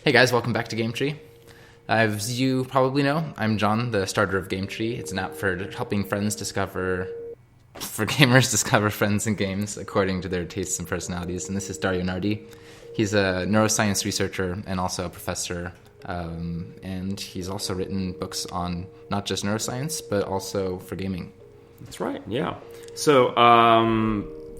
Hey guys, welcome back to GameTree. As you probably know, I'm John, the starter of GameTree. It's an app for helping gamers discover friends in games according to their tastes and personalities. And this is Dario Nardi. He's a neuroscience researcher and also a professor. And he's also written books on not just neuroscience, but also for gaming. That's right, yeah. So,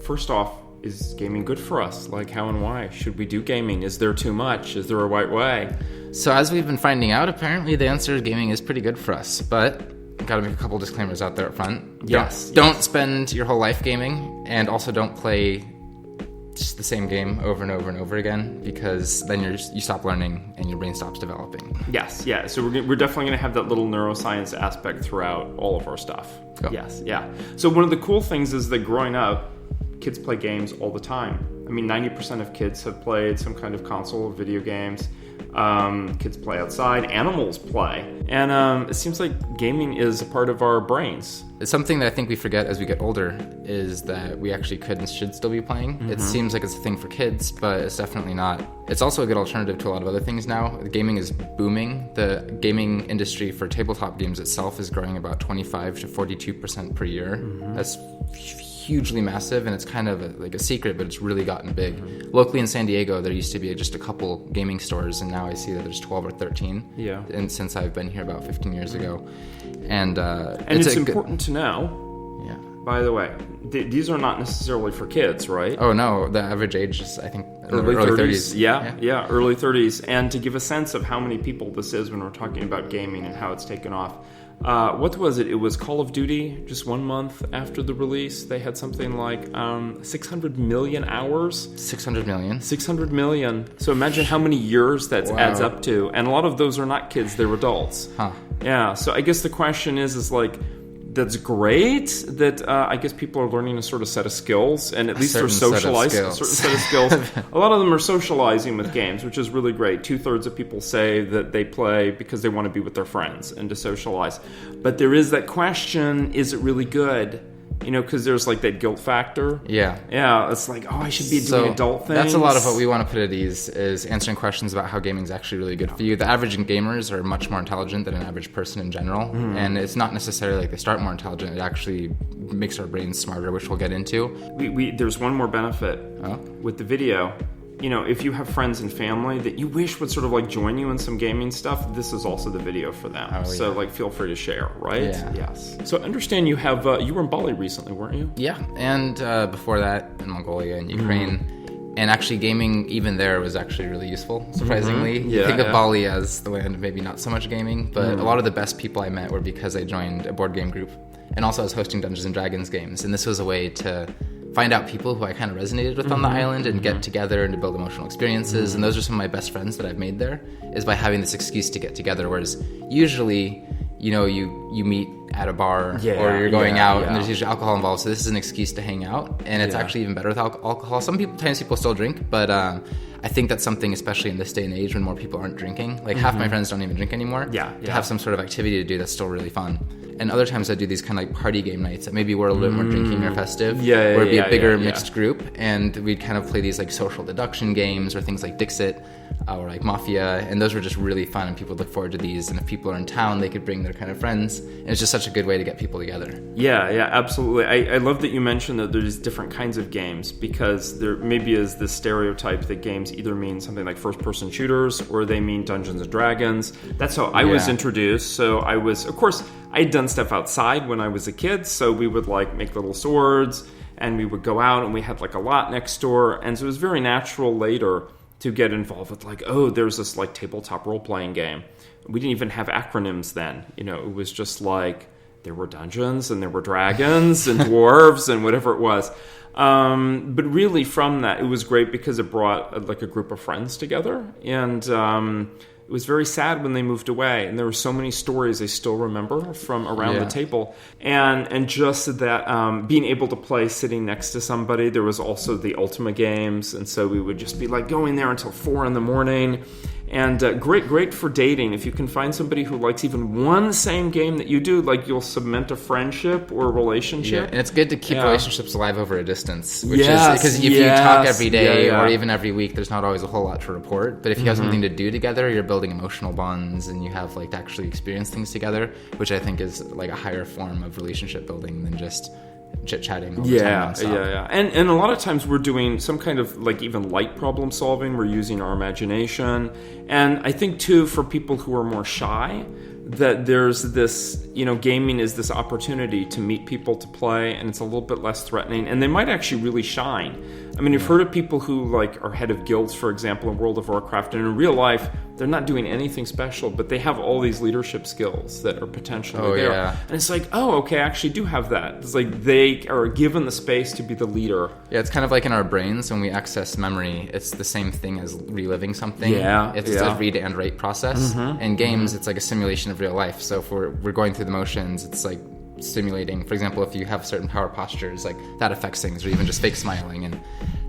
first off, is gaming good for us? Like, how and why? Should we do gaming? Is there too much? Is there a right way? So as we've been finding out, apparently the answer is gaming is pretty good for us. But I've got to make a couple disclaimers out there up front. Yes. Don't spend your whole life gaming, and also don't play just the same game over and over and over again, because then you stop learning and your brain stops developing. Yes, yeah. So we're definitely going to have that little neuroscience aspect throughout all of our stuff. Cool. Yes, yeah. So one of the cool things is that growing up, kids play games all the time. I mean, 90% of kids have played some kind of console or video games. Kids play outside. Animals play. And it seems like gaming is a part of our brains. It's something that I think we forget as we get older, is that we actually could and should still be playing. Mm-hmm. It seems like it's a thing for kids, but it's definitely not. It's also a good alternative to a lot of other things now. Gaming is booming. The gaming industry for tabletop games itself is growing about 25 to 42% per year. Mm-hmm. That's hugely massive, and it's kind of like a secret, but it's really gotten big. Mm-hmm. Locally in San Diego, there used to be just a couple gaming stores, and now I see that there's 12 or 13. Yeah. And since I've been here about 15 years ago. And it's important to know, yeah. By the way, these are not necessarily for kids, right? Oh, no. The average age is, I think, early 30s. Yeah, early 30s. And to give a sense of how many people this is when we're talking about gaming and how it's taken off, what was it? It was Call of Duty, just 1 month after the release. They had something like 600 million hours. 600 million? 600 million. So imagine how many years that adds up to. And a lot of those are not kids, they're adults. Huh. Yeah, so I guess the question is like, that's great that I guess people are learning a sort of set of skills, and at least they're socializing a certain set of skills. A lot of them are socializing with games, which is really great. 2/3 of people say that they play because they want to be with their friends and to socialize. But there is that question, is it really good? You know, because there's like that guilt factor. Yeah. Yeah, it's like, oh, I should be doing adult things. That's a lot of what we want to put at ease, is answering questions about how gaming is actually really good for you. The average gamers are much more intelligent than an average person in general. Mm. And it's not necessarily like they start more intelligent. It actually makes our brains smarter, which we'll get into. There's one more benefit with the video. You know, if you have friends and family that you wish would sort of like join you in some gaming stuff, this is also the video for them. Oh, yeah. So like, feel free to share, right? Yeah. Yes. So I understand you have, you were in Bali recently, weren't you? Yeah. And before that in Mongolia and Ukraine. Mm. And actually gaming even there was actually really useful, surprisingly. Mm-hmm. You think of Bali as the land of maybe not so much gaming, but a lot of the best people I met were because I joined a board game group. And also I was hosting Dungeons & Dragons games. And this was a way to find out people who I kind of resonated with on the island and get together and to build emotional experiences. And those are some of my best friends that I've made there, is by having this excuse to get together. Whereas usually, you know, you meet at a bar or you're going out and there's usually alcohol involved. So this is an excuse to hang out. And it's actually even better with alcohol. Sometimes people still drink, but I think that's something, especially in this day and age when more people aren't drinking. Like half my friends don't even drink anymore. To have some sort of activity to do that's still really fun. And other times I do these kind of like party game nights that maybe were a little bit more drinking or festive. Where it'd be a bigger mixed group, and we'd kind of play these like social deduction games or things like Dixit or like Mafia, and those were just really fun, and people look forward to these. And if people are in town, they could bring their kind of friends, and it's just such a good way to get people together. Yeah, absolutely. I love that you mentioned that there's different kinds of games, because there maybe is this stereotype that games either mean something like first-person shooters or they mean Dungeons & Dragons. That's how I was introduced. So I was, of course, I had done stuff outside when I was a kid, so we would like make little swords, and we would go out, and we had like a lot next door, and so it was very natural later to get involved with like, oh, there's this like tabletop role-playing game. We didn't even have acronyms then. You know, it was just like there were dungeons and there were dragons and dwarves and whatever it was. But really from that, it was great because it brought like a group of friends together, and it was very sad when they moved away, and there were so many stories I still remember from around the table. And just that being able to play sitting next to somebody. There was also the Ultima games, and so we would just be like going there until 4 a.m. And great for dating. If you can find somebody who likes even one same game that you do, like you'll cement a friendship or a relationship. Yeah, and it's good to keep relationships alive over a distance. Which Yes, is because if you talk every day yeah. or even every week, there's not always a whole lot to report. But if you have something to do together, you're building emotional bonds and you have like to actually experience things together, which I think is like a higher form of relationship building than just chit-chatting all the time nonstop. Yeah. And a lot of times we're doing some kind of like even light problem solving. We're using our imagination. And I think too, for people who are more shy, that there's this, gaming is this opportunity to meet people to play, and it's a little bit less threatening, and they might actually really shine. I mean, you've heard of people who like are head of guilds, for example, in World of Warcraft, and in real life, they're not doing anything special, but they have all these leadership skills that are potentially there. Yeah. And it's like, oh, okay, I actually do have that. It's like they are given the space to be the leader. Yeah, it's kind of like in our brains when we access memory, it's the same thing as reliving something. It's a read and write process. In games, it's like a simulation of real life. So if we're going through the motions, it's like simulating. For example, if you have certain power postures, like that affects things, or even just fake smiling. And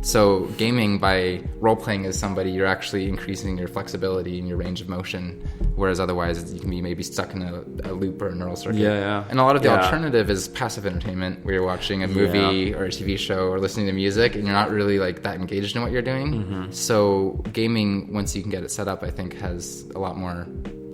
so gaming, by role-playing as somebody, you're actually increasing your flexibility and your range of motion, whereas otherwise you can be maybe stuck in a loop or a neural circuit. And a lot of the alternative is passive entertainment, where you're watching a movie or a TV show or listening to music, and you're not really like that engaged in what you're doing. So gaming, once you can get it set up, I think has a lot more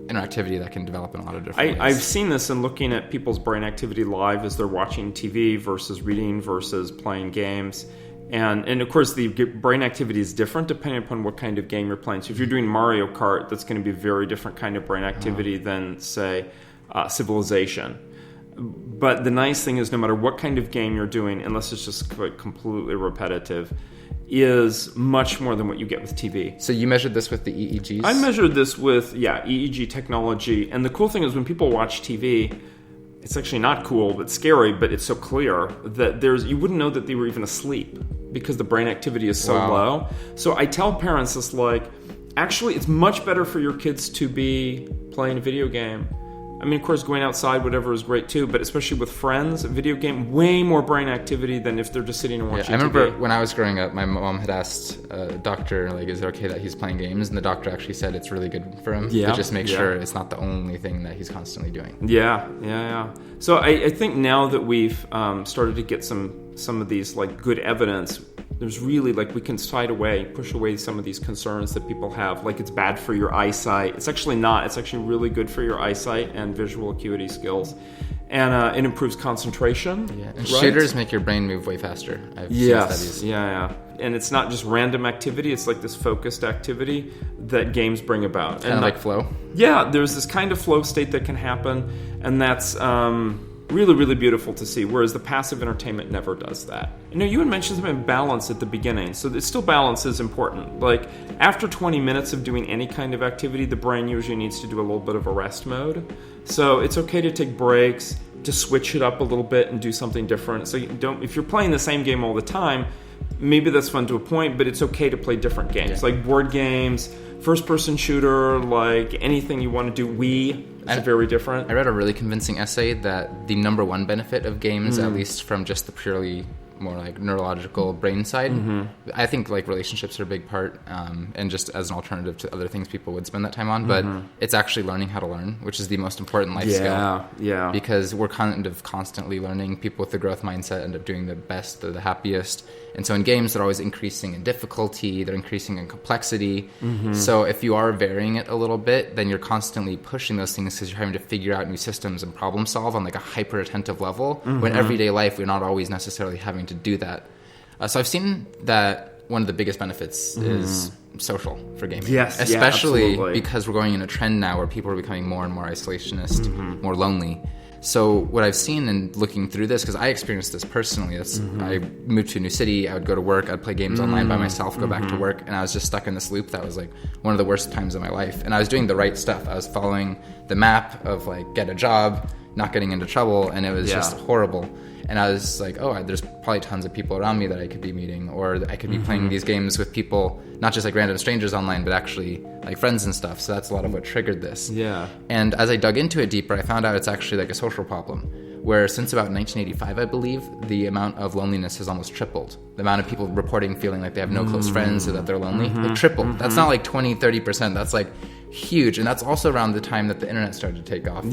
interactivity that can develop in a lot of different ways. I've seen this in looking at people's brain activity live as they're watching TV versus reading versus playing games. And of course, the brain activity is different depending upon what kind of game you're playing. So if you're doing Mario Kart, that's going to be a very different kind of brain activity than, say, Civilization. But the nice thing is, no matter what kind of game you're doing, unless it's just like completely repetitive, is much more than what you get with TV. So you measured this with the EEGs? I measured this with, EEG technology. And the cool thing is when people watch TV, it's actually not cool, but scary, but it's so clear that you wouldn't know that they were even asleep because the brain activity is so low. So I tell parents this, like, actually, it's much better for your kids to be playing a video game. I mean, of course, going outside, whatever, is great too, but especially with friends, a video game, way more brain activity than if they're just sitting and watching TV. I remember when I was growing up, my mom had asked a doctor, like, is it okay that he's playing games? And the doctor actually said it's really good for him to just make sure it's not the only thing that he's constantly doing. So I think now that we've started to get some of these, like, good evidence, there's really, like, we can push away some of these concerns that people have, like it's bad for your eyesight. It's actually not. It's actually really good for your eyesight and visual acuity skills. And it improves concentration. And shooters make your brain move way faster. I've seen studies. And it's not just random activity. It's like this focused activity that games bring about. Kind of like flow? Yeah, there's this kind of flow state that can happen, and that's really, really beautiful to see, whereas the passive entertainment never does that. You had mentioned something balance at the beginning, so it's still balance is important. Like, after 20 minutes of doing any kind of activity, the brain usually needs to do a little bit of a rest mode. So it's okay to take breaks, to switch it up a little bit and do something different. So if you're playing the same game all the time, maybe that's fun to a point, but it's okay to play different games, like board games, first-person shooter, like anything you want to do. Wii is very different. I read a really convincing essay that the number one benefit of games, at least from just the purely more like neurological brain side, I think like relationships are a big part, and just as an alternative to other things people would spend that time on, but it's actually learning how to learn, which is the most important life skill. Because we're kind of constantly learning. People with the growth mindset end up doing the best, they're the happiest. And so in games, they're always increasing in difficulty, they're increasing in complexity. So if you are varying it a little bit, then you're constantly pushing those things because you're having to figure out new systems and problem solve on like a hyper attentive level, when everyday life, we're not always necessarily having to do that. So I've seen that one of the biggest benefits is social for gaming. Especially because we're going in a trend now where people are becoming more and more isolationist, more lonely. So what I've seen in looking through this, because I experienced this personally, I moved to a new city, I would go to work, I'd play games online by myself, go back to work, and I was just stuck in this loop that was like one of the worst times of my life. And I was doing the right stuff. I was following the map of like get a job, not getting into trouble, and it was just horrible. And I was like, there's probably tons of people around me that I could be meeting, or I could be playing these games with people, not just like random strangers online, but actually like friends and stuff. So that's a lot of what triggered this. And as I dug into it deeper, I found out it's actually like a social problem, where since about 1985, I believe, the amount of loneliness has almost tripled. The amount of people reporting feeling like they have no close friends or that they're lonely, like tripled. That's not like 20, 30%. That's like huge. And that's also around the time that the internet started to take off.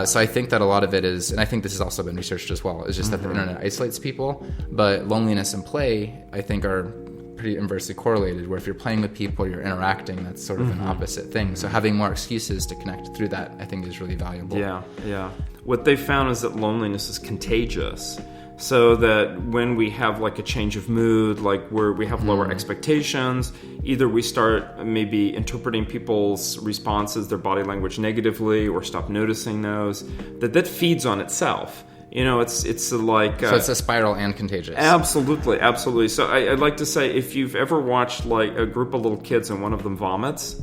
So I think that a lot of it is, and I think this has also been researched as well, is just that the internet isolates people. But loneliness and play, I think, are pretty inversely correlated, where if you're playing with people, you're interacting, that's sort of an opposite thing. So having more excuses to connect through that, I think, is really valuable. Yeah. What they found is that loneliness is contagious. So that when we have like a change of mood, like where we have lower expectations, either we start maybe interpreting people's responses, their body language negatively, or stop noticing those, that feeds on itself. You know, it's like... so it's a spiral and contagious. Absolutely. So I'd like to say, if you've ever watched like a group of little kids and one of them vomits,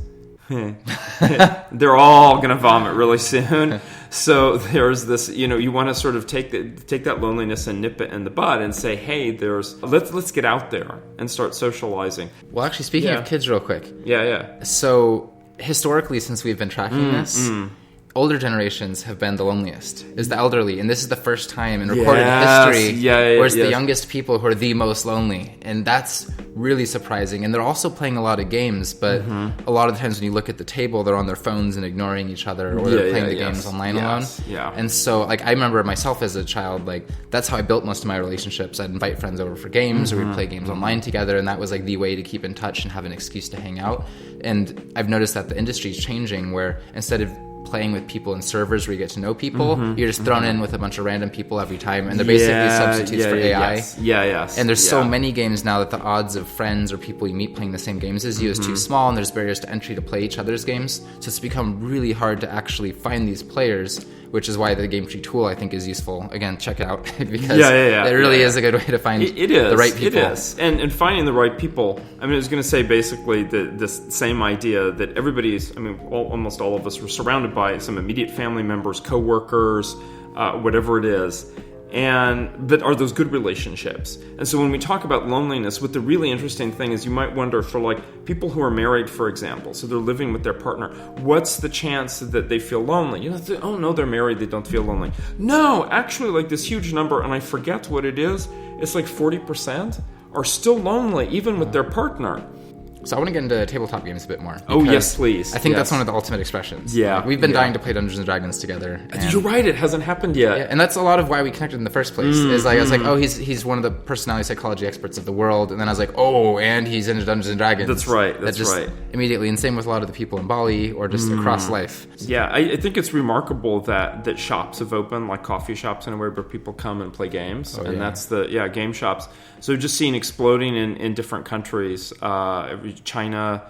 they're all going to vomit really soon. So there's this, you know, you want to sort of take that loneliness and nip it in the bud and say, hey, let's get out there and start socializing. Well, actually, speaking of kids real quick. Yeah. So historically, since we've been tracking this, older generations have been the loneliest, is the elderly. And this is the first time in recorded history where it's the youngest people who are the most lonely. And that's really surprising. And they're also playing a lot of games, but a lot of the times when you look at the table, they're on their phones and ignoring each other, or they're playing the games online alone. And so, like, I remember myself as a child, like, that's how I built most of my relationships. I'd invite friends over for games, or we'd play games online together, and that was, like, the way to keep in touch and have an excuse to hang out. And I've noticed that the industry is changing, where instead of playing with people in servers where you get to know people, you're just thrown in with a bunch of random people every time, and they're basically substitutes for AI. And there's so many games now that the odds of friends or people you meet playing the same games as you is too small, and there's barriers to entry to play each other's games. So it's become really hard to actually find these players, which is why the GameTree tool, I think, is useful. Again, check it out, because it really is a good way to find the right people. It is. And finding the right people, I mean, I was going to say basically this same idea that almost all of us were surrounded by some immediate family members, coworkers, whatever it is. But are those good relationships? And so when we talk about loneliness, what the really interesting thing is, you might wonder, for like people who are married, for example, so they're living with their partner, what's the chance that they feel lonely? You know, oh no, they're married, they don't feel lonely. No, actually, like this huge number, and I forget what it is, it's like 40% are still lonely, even with their partner. So I want to get into tabletop games a bit more. Oh, yes, please. I think that's one of the ultimate expressions. Yeah. Like, we've been dying to play Dungeons & Dragons together. You're right, it hasn't happened yet. Yeah, and that's a lot of why we connected in the first place. Is like, I was like, oh, he's one of the personality psychology experts of the world. And then I was like, oh, and he's into Dungeons & Dragons. That's right, that's right. Immediately, and same with a lot of the people in Bali or just across life. Yeah, I think it's remarkable that shops have opened, like coffee shops anywhere, where people come and play games. That's game shops. So just seeing exploding in different countries, China,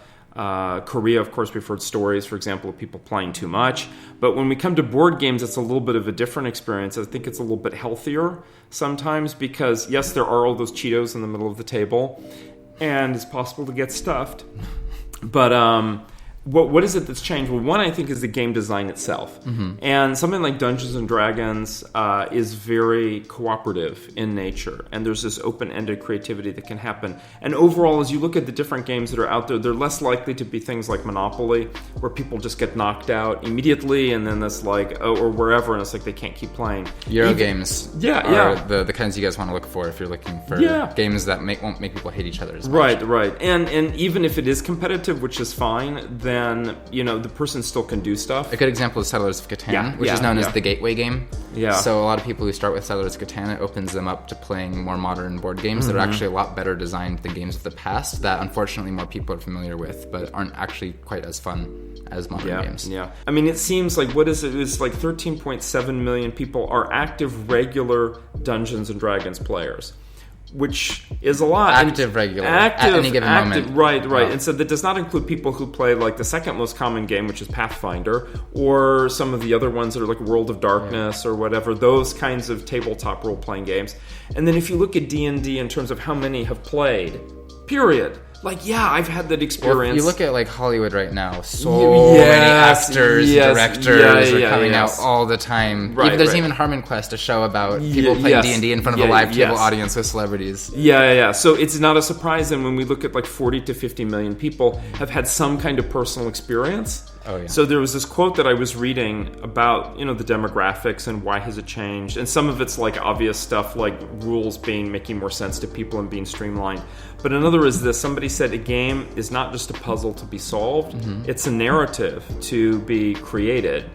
Korea, of course, we've heard stories, for example, of people playing too much. But when we come to board games, it's a little bit of a different experience. I think it's a little bit healthier sometimes, because, yes, there are all those Cheetos in the middle of the table, and it's possible to get stuffed. But what is it that's changed? Well, one, I think, is the game design itself. And something like Dungeons & Dragons is very cooperative in nature. And there's this open-ended creativity that can happen. And overall, as you look at the different games that are out there, they're less likely to be things like Monopoly, where people just get knocked out immediately, and then it's like, or wherever, and it's like they can't keep playing. Euro games are the kinds you guys want to look for if you're looking for games that won't make people hate each other as much. Right. And even if it is competitive, which is fine, then, you know, the person still can do stuff. A good example is Settlers of Catan, which is known as the gateway game. So a lot of people who start with Settlers of Catan, it opens them up to playing more modern board games that are actually a lot better designed than games of the past that unfortunately more people are familiar with, but aren't actually quite as fun as modern games. I mean, it seems like, what is it? It's like 13.7 million people are active, regular Dungeons & Dragons players, which is a lot. Active at any given moment. Right. Oh. And so that does not include people who play like the second most common game, which is Pathfinder, or some of the other ones that are like World of Darkness or whatever, those kinds of tabletop role-playing games. And then if you look at D&D in terms of how many have played, period. Like, I've had that experience. Well, you look at, like, Hollywood right now. So many actors, directors are coming out all the time. There's even Harmon Quest, a show about people playing D&D in front of a live table audience with celebrities. So it's not a surprise then when we look at, like, 40 to 50 million people have had some kind of personal experience Oh, yeah. So there was this quote that I was reading about, the demographics and why has it changed. And some of it's like obvious stuff like rules making more sense to people and being streamlined. But another is this. Somebody said a game is not just a puzzle to be solved. It's a narrative to be created.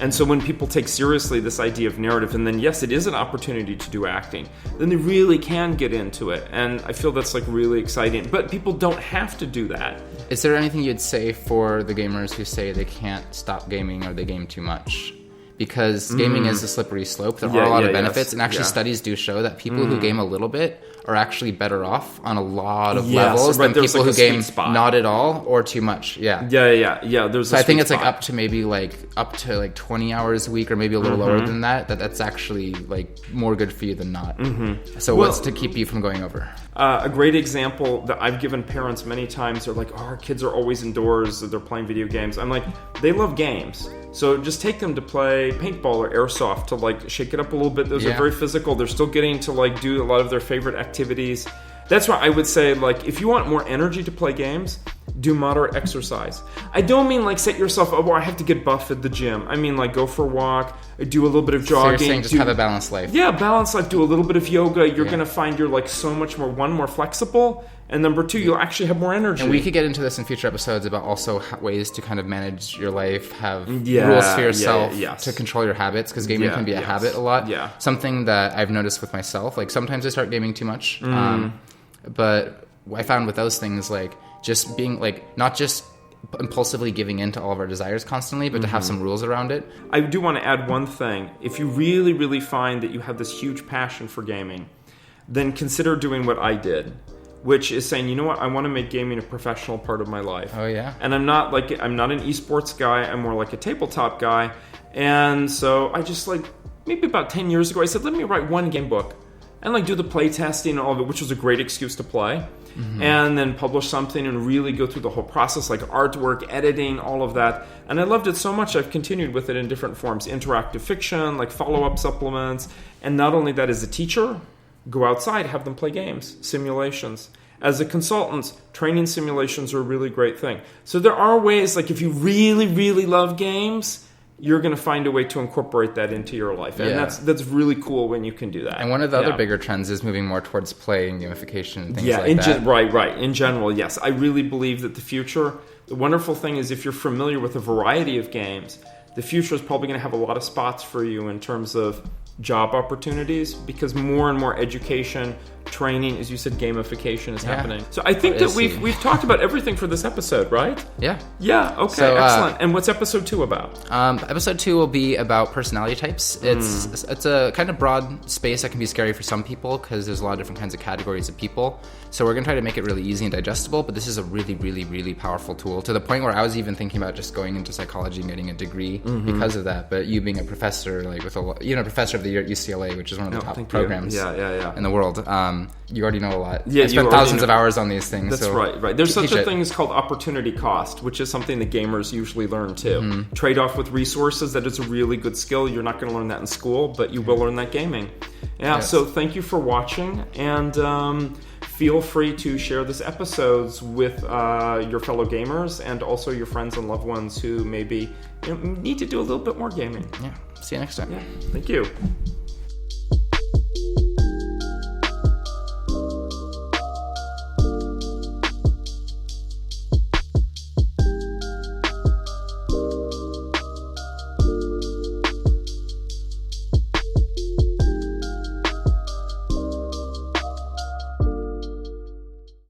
And so when people take seriously this idea of narrative, and then yes, it is an opportunity to do acting, then they really can get into it. And I feel that's like really exciting. But people don't have to do that. Is there anything you'd say for the gamers who say they can't stop gaming or they game too much? Because gaming is a slippery slope. There are a lot of benefits. And actually studies do show that people who game a little bit are actually better off on a lot of levels than people who game not at all or too much. Yeah. So I think it's like up to 20 hours a week or maybe a little lower than that. That's actually like more good for you than not. So what's to keep you from going over? A great example that I've given parents many times, they're like, our kids are always indoors, they're playing video games. I'm like, they love games. So just take them to play paintball or airsoft to like shake it up a little bit. Those are very physical. They're still getting to like do a lot of their favorite activities. That's why I would say, like, if you want more energy to play games, do moderate exercise. I don't mean like set yourself up, I have to get buff at the gym. I mean like go for a walk, do a little bit of jogging. So you're saying just have a balanced life. Yeah, balanced life. Do a little bit of yoga. You're going to find you're like so much more flexible. And number two, you'll actually have more energy. And we could get into this in future episodes about also ways to kind of manage your life, have rules for yourself to control your habits, because gaming can be a habit a lot. Yeah. Something that I've noticed with myself, like sometimes I start gaming too much. But I found with those things, like just being like, not just impulsively giving in to all of our desires constantly, but to have some rules around it. I do want to add one thing. If you really, really find that you have this huge passion for gaming, then consider doing what I did, which is saying, you know what, I want to make gaming a professional part of my life. Oh, yeah. And I'm not an esports guy. I'm more like a tabletop guy. And so I just maybe about 10 years ago, I said, let me write one game book and do the play testing and all of it, which was a great excuse to play. And then publish something and really go through the whole process, like artwork, editing, all of that. And I loved it so much, I've continued with it in different forms. Interactive fiction, like follow-up supplements. And not only that, as a teacher, go outside, have them play games, simulations. As a consultant, training simulations are a really great thing. So there are ways, like if you really, really love games, you're going to find a way to incorporate that into your life. And that's really cool when you can do that. And one of the other bigger trends is moving more towards play and gamification and things like that. Right. In general, yes. I really believe that the wonderful thing is if you're familiar with a variety of games, the future is probably going to have a lot of spots for you in terms of job opportunities, because more and more education, training, as you said, gamification is happening. So I think that we've talked about everything for this episode, right? Yeah. Okay, so, excellent. And what's episode 2 about? Episode 2 will be about personality types. It's a kind of broad space that can be scary for some people because there's a lot of different kinds of categories of people. So we're going to try to make it really easy and digestible, but this is a really, really, really powerful tool, to the point where I was even thinking about just going into psychology and getting a degree because of that. But you being a professor, like with professor of the year at UCLA, which is one of the top programs in the world, you already know a lot. Yeah, I spent thousands of hours on these things. That's right. There's such a thing as called opportunity cost, which is something that gamers usually learn too. Trade-off with resources, that is a really good skill. You're not going to learn that in school, but you will learn that gaming. So thank you for watching, and feel free to share this episodes with your fellow gamers and also your friends and loved ones who maybe need to do a little bit more gaming. Yeah. See you next time. Yeah. Thank you.